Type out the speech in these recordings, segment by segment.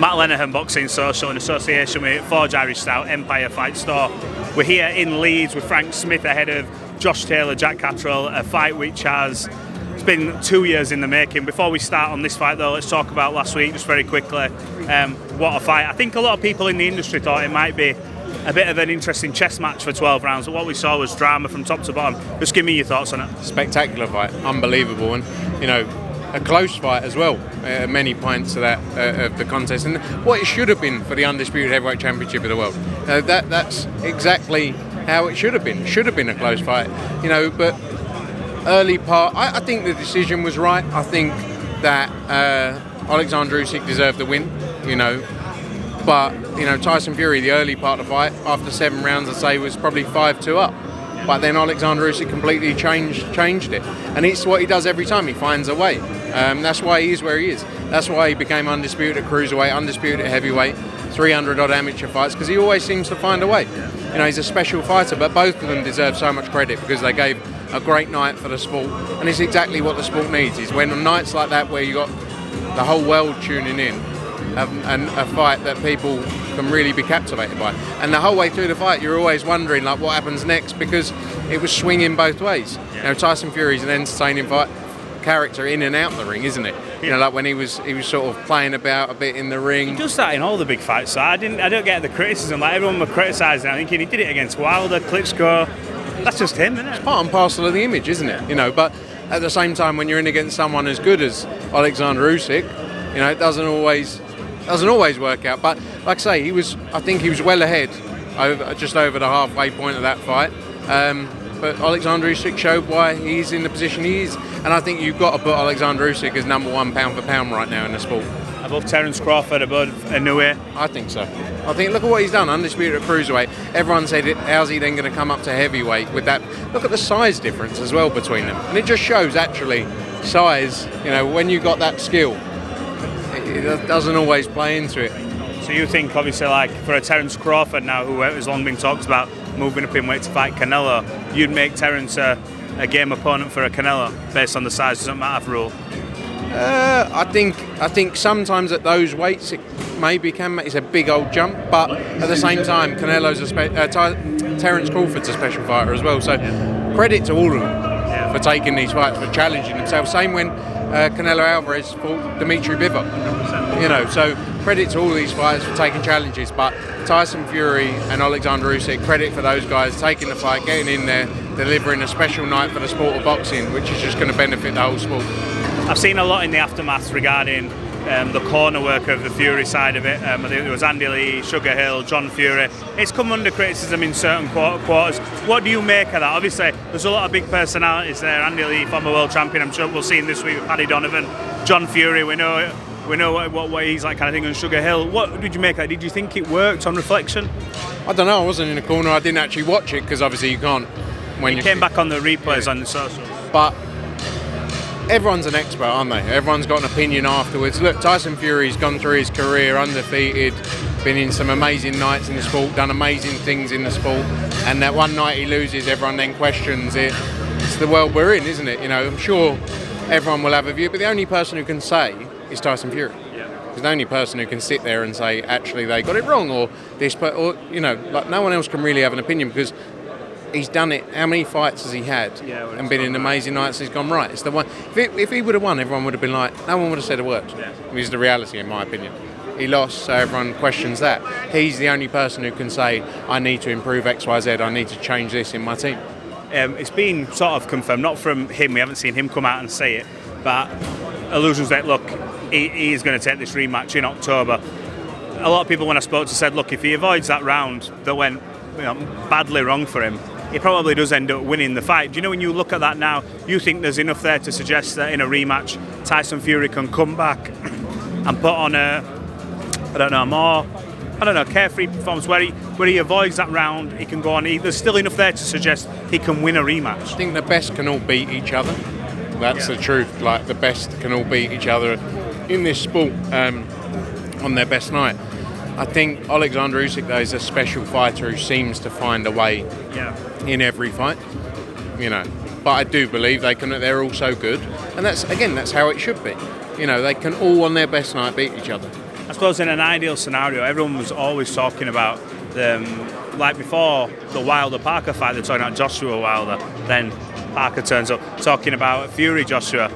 Matt Lenihan Boxing Social in association with Forged Irish Stout, Empire Fight Store. We're here in Leeds with Frank Smith ahead of Josh Taylor, Catterall, a fight which has it's been 2 years in the making. Before we start on this fight though, let's talk about last week just very quickly. What a fight. I think a lot of people in the industry thought it might be a bit of an interesting chess match for 12 rounds, but what we saw was drama from top to bottom. Just give me your thoughts on it. Spectacular fight, unbelievable, and a close fight as well at many points of that of the contest, and what it should have been for the undisputed heavyweight championship of the world. That's exactly how it should have been. It should have been a close fight, but early part, I think the decision was right. I think that Oleksandr Usyk deserved the win, but Tyson Fury, the early part of the fight, after 7 rounds, I'd say was probably 5-2 up. But then Oleksandr Usyk completely changed it, and it's what he does every time. He finds a way. That's why he is where he is. That's why he became undisputed at cruiserweight, undisputed at heavyweight, 300 odd amateur fights, because he always seems to find a way. He's a special fighter, but both of them deserve so much credit because they gave a great night for the sport, and it's exactly what the sport needs. Is when on nights like that where you got the whole world tuning in, and a fight that people can really be captivated by. And the whole way through the fight, you're always wondering like what happens next, because it was swinging both ways. Tyson Fury's an entertaining fight character in and out the ring, isn't it? Like when he was sort of playing about a bit in the ring. He does that in all the big fights. So I don't get the criticism. Like everyone were criticising. I think he did it against Wilder, Klitschko. That's just him, isn't it? It's part and parcel of the image, isn't it? But at the same time, when you're in against someone as good as Oleksandr Usyk, it doesn't always work out. But like I say, I think he was well ahead, just over the halfway point of that fight. But Oleksandr Usyk showed why he's in the position he is, and I think you've got to put Oleksandr Usyk as number 1 pound for pound right now in the sport. Above Terence, Crawford, above Ngannou. I think so. I think look at what he's done, undisputed at cruiserweight. Everyone said, how's he then going to come up to heavyweight with that? Look at the size difference as well between them, and it just shows actually size. When you got that skill, it doesn't always play into it. So you think, obviously, like for a Terence Crawford now, who has long been talked about moving up in weight to fight Canelo, you'd make Terence a game opponent for a Canelo based on the size doesn't matter rule? I think sometimes at those weights it maybe can make it's a big old jump, but at the same time Canelo's Terence Crawford's a special fighter as well. So credit to all of them for taking these fights, for challenging themselves. Same when Canelo Alvarez fought Dimitri Bivol. So credit to all these fighters for taking challenges, but Tyson Fury and Oleksandr Usyk, credit for those guys taking the fight, getting in there, delivering a special night for the sport of boxing, which is just going to benefit the whole sport. I've seen a lot in the aftermath regarding the corner work of the Fury side of it. I think there was Andy Lee, Sugar Hill, John Fury. It's come under criticism in certain quarters. What do you make of that? Obviously, there's a lot of big personalities there. Andy Lee, former world champion, I'm sure we'll see him this week with Paddy Donovan. John Fury, we know what he's like kind of thing on Sugar Hill. What did you make of that? Did you think it worked on reflection? I don't know, I wasn't in the corner. I didn't actually watch it because obviously you can't. When you came back on the replays on the socials. But everyone's an expert, aren't they? Everyone's got an opinion afterwards. Look, Tyson Fury's gone through his career undefeated, been in some amazing nights in the sport, done amazing things in the sport, and that one night he loses, everyone then questions it. It's the world we're in, isn't it? I'm sure everyone will have a view, but the only person who can say is Tyson Fury. Because the only person who can sit there and say, actually, they got it wrong, or this, or like no one else can really have an opinion because he's done it. How many fights has he had? And been in amazing nights. He's gone right. It's the one. If he would have won, everyone would have been like, no one would have said a word. Which is the reality, in my opinion. He lost, so everyone questions that. He's the only person who can say, I need to improve X, Y, Z. I need to change this in my team. It's been sort of confirmed, not from him. We haven't seen him come out and say it, but allusions that look, he is going to take this rematch in October. A lot of people, when I spoke to, said, look, if he avoids that round that went badly wrong for him, he probably does end up winning the fight. Do you when you look at that now, you think there's enough there to suggest that in a rematch, Tyson Fury can come back and put on carefree performance where he avoids that round, he can go on. There's still enough there to suggest he can win a rematch. I think the best can all beat each other. That's the truth. Like the best can all beat each other in this sport on their best night. I think Oleksandr Usyk though is a special fighter who seems to find a way in every fight. But I do believe they're all so good, and that's how it should be. They can all on their best night beat each other. I suppose in an ideal scenario, everyone was always talking about like before the Wilder-Parker fight, they're talking about Joshua Wilder, then Parker turns up, talking about Fury-Joshua,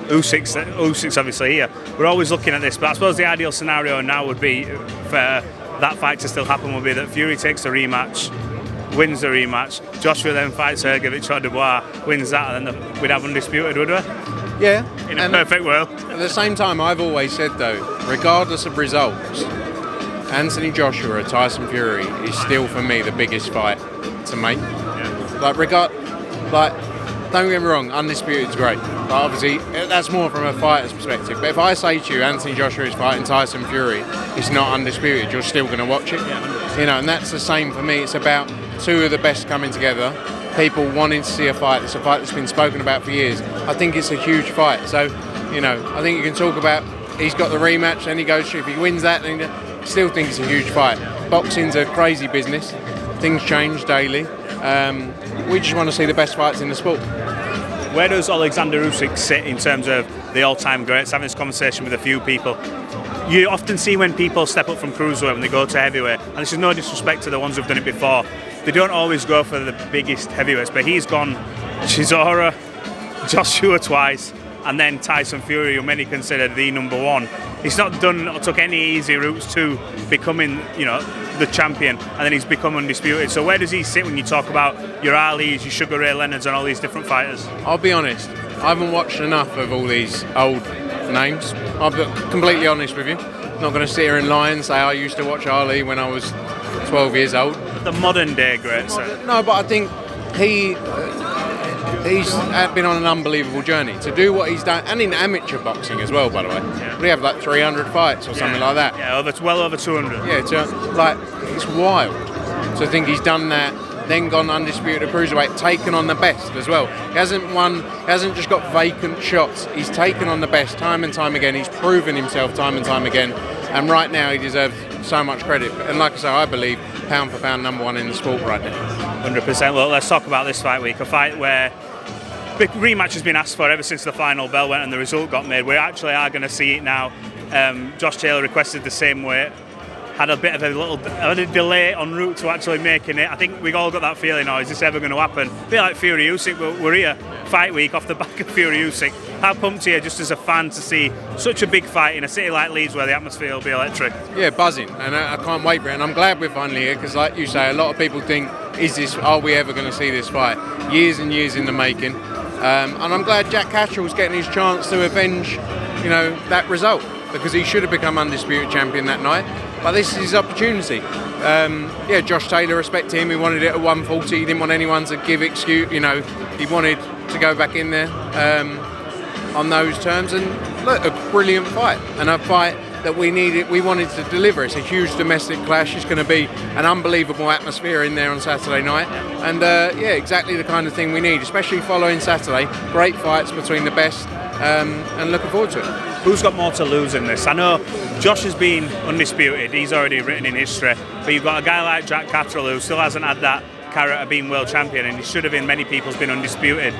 Usyk's obviously here. We're always looking at this, but I suppose the ideal scenario now would be for that fight to still happen would be that Fury takes the rematch, wins the rematch, Joshua then fights Hrgovic or Dubois, wins that, and then we'd have undisputed, would we? Yeah. In a perfect world. At the same time, I've always said though, regardless of results, Anthony Joshua or Tyson Fury is still for me the biggest fight to make. Yeah. Don't get me wrong, Undisputed's great. But obviously, that's more from a fighter's perspective. But if I say to you, Anthony Joshua is fighting Tyson Fury, it's not Undisputed, you're still going to watch it. Yeah, you know, and that's the same for me. It's about two of the best coming together. People wanting to see a fight. It's a fight that's been spoken about for years. I think it's a huge fight. So, you know, I think you can talk about he's got the rematch, then he goes through. If he wins that, then I still think it's a huge fight. Boxing's a crazy business. Things change daily. We just want to see the best fights in the sport. Where does Oleksandr Usyk sit in terms of the all-time greats? Having this conversation with a few people, you often see when people step up from cruiserweight when they go to heavyweight, and this is no disrespect to the ones who've done it before, they don't always go for the biggest heavyweights, but he's gone Chisora, Joshua twice, and then Tyson Fury, who many consider the number one. He's not took any easy routes to becoming, you know, the champion, and then he's become undisputed. So where does he sit when you talk about your Ali's, your Sugar Ray Leonards, and all these different fighters? I'll be honest, I haven't watched enough of all these old names. I'll be completely honest with you. I'm not going to sit here and lie and say I used to watch Ali when I was 12 years old. The modern day greats. No, but I think he's been on an unbelievable journey to do what he's done, and in amateur boxing as well, by the way. Yeah. We have like 300 fights or something like that. Yeah, well over 200. Yeah, it's wild. So I think he's done that, then gone undisputed cruiserweight, taken on the best as well. He hasn't just got vacant shots. He's taken on the best time and time again. He's proven himself time and time again. And right now he deserves so much credit. And like I say, I believe pound for pound number one in the sport right now. 100%. Well, let's talk about this fight week. A fight where big rematch has been asked for ever since the final bell went and the result got made. We actually are going to see it now. Josh Taylor requested the same weight. Had a bit of a delay en route to actually making it. I think we all got that feeling, is this ever going to happen? A bit like Fury Usyk, but we're here, fight week, off the back of Fury Usyk. How pumped are you just as a fan to see such a big fight in a city like Leeds where the atmosphere will be electric? Yeah, buzzing, and I can't wait for it. And I'm glad we're finally here because, like you say, a lot of people think, are we ever going to see this fight? Years and years in the making. And I'm glad Jack Catterall's getting his chance to avenge, that result, because he should have become undisputed champion that night. But this is his opportunity. Josh Taylor, respect him. He wanted it at 140. He didn't want anyone to give excuse. He wanted to go back in there on those terms. And look, a brilliant fight, and a fight that we needed. We wanted to deliver. It's a huge domestic clash. It's going to be an unbelievable atmosphere in there on Saturday night. And exactly the kind of thing we need, especially following Saturday. Great fights between the best, and looking forward to it. Who's got more to lose in this? I know Josh has been undisputed. He's already written in history. But you've got a guy like Jack Catterall who still hasn't had that carrot of being world champion, and he should have in many people's been undisputed.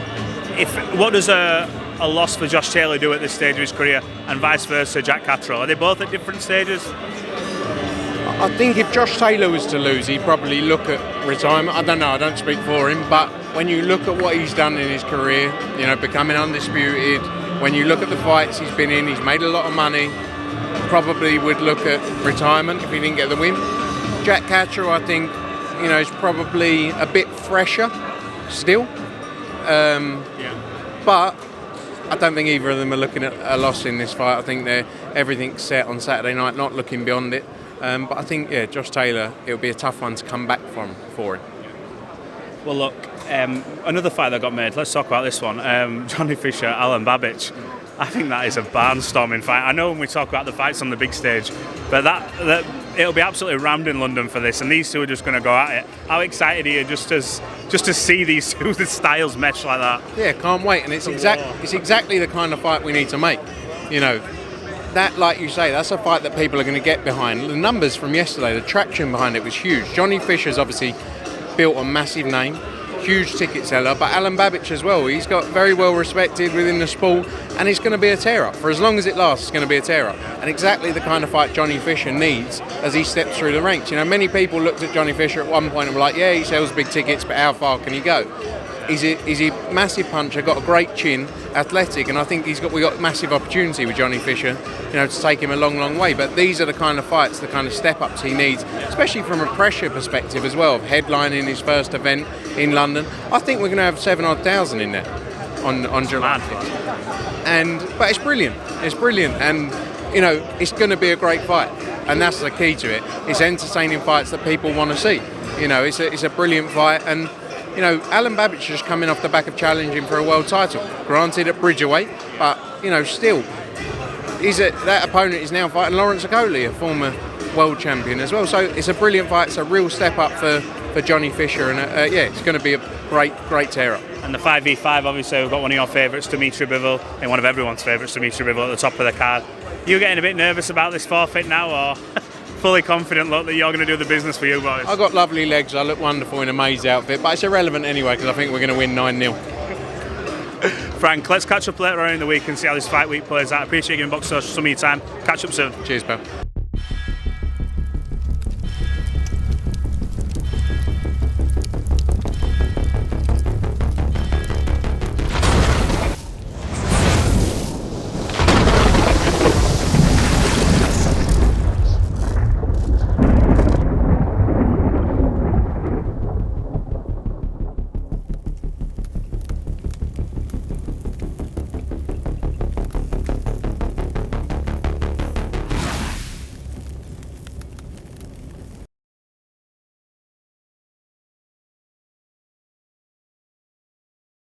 What does a loss for Josh Taylor do at this stage of his career, and vice versa, Jack Catterall? Are they both at different stages? I think if Josh Taylor was to lose, he'd probably look at retirement. I don't know, I don't speak for him, but when you look at what he's done in his career, becoming undisputed, when you look at the fights he's been in, he's made a lot of money, probably would look at retirement if he didn't get the win. Jack Catterall, I think, is probably a bit fresher still. But I don't think either of them are looking at a loss in this fight. I think everything's set on Saturday night, not looking beyond it. But I think, Josh Taylor, it'll be a tough one to come back for him. Well, look, another fight that got made, let's talk about this one. Johnny Fisher, Alen Babic. I think that is a barnstorming fight. I know when we talk about the fights on the big stage, but that it'll be absolutely rammed in London for this, and these two are just going to go at it. How excited are you just to see these two, the styles mesh like that? Yeah, can't wait, and it's exactly the kind of fight we need to make. That, like you say, that's a fight that people are going to get behind. The numbers from yesterday, the traction behind it was huge. Johnny Fisher's obviously built a massive name, huge ticket seller, but Alen Babic as well. He's got very well respected within the sport, and it's going to be a tear-up. For as long as it lasts, it's going to be a tear-up. And exactly the kind of fight Johnny Fisher needs as he steps through the ranks. You know, many people looked at Johnny Fisher at one point and were like, yeah, he sells big tickets, but how far can he go? He's a massive puncher, got a great chin, athletic, and I think we got massive opportunity with Johnny Fisher, you know, to take him a long, long way. But these are the kind of fights, the kind of step-ups he needs, especially from a pressure perspective as well, of headlining his first event in London. I think we're going to have 7,000 in there on July 5th. But it's brilliant. It's brilliant, and you know, it's going to be a great fight, and that's the key to it. It's entertaining fights that people want to see. You know, it's a brilliant fight, and you know, Alen Babic just coming off the back of challenging for a world title. Granted at bridgerweight, but you know, still, that opponent is now fighting Lawrence Okolie, a former world champion as well. So it's a brilliant fight. It's a real step up for Johnny Fisher, and yeah, it's going to be a great tear up. And the 5v5, obviously, we've got one of your favourites, Dimitri Bivol, and one of everyone's favourites, Dimitri Bivol, at the top of the card. You getting a bit nervous about this forfeit now, or fully confident, look, that you're going to do the business for you boys? I've got lovely legs. I look wonderful in a maze outfit, but it's irrelevant anyway because I think we're going to win 9-0. Frank, let's catch up later on in the week and see how this fight week plays out. I appreciate you giving Box Social some of your time. Catch up soon. Cheers, pal.